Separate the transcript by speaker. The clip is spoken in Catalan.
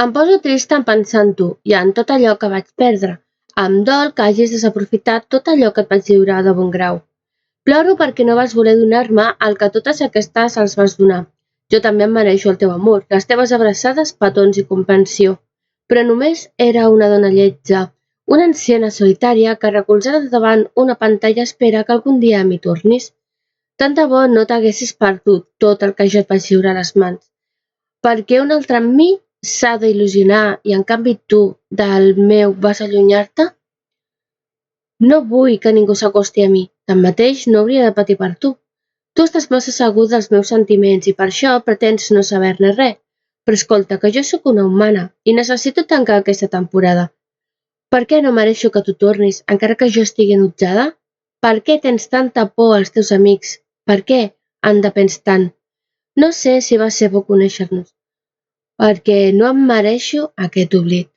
Speaker 1: Em poso trista en pensar en tu i en tot allò que vaig perdre. Em dol que hagis desaprofitat tot allò que et vaig lliurar de bon grau. Ploro perquè no vas voler donar-me el que totes aquestes els vas donar. Jo també em mereixo el teu amor, les teves abraçades, petons i comprensió. Però només era una dona lletja, una anciana solitària que recolzada davant una pantalla espera que algun dia m'hi tornis. Tant de bo no t'haguessis perdut tot el que jo et vaig lliurar a les mans. Perquè un altre en mi s'ha d'il·lusionar i en canvi tu, del meu, vas allunyar-te? No vull que ningú s'acosti a mi, tanmateix no hauria de patir per tu. Tu estàs massa segur dels meus sentiments i per això pretens no saber-ne res. Però escolta, que jo sóc una humana i necessito tancar aquesta temporada. Per què no mereixo que tu tornis, encara que jo estigui enutjada? Per què tens tanta por als teus amics? Per què en depens tant? No sé si va ser bo conèixer-nos, perquè no em mereixo aquest oblit.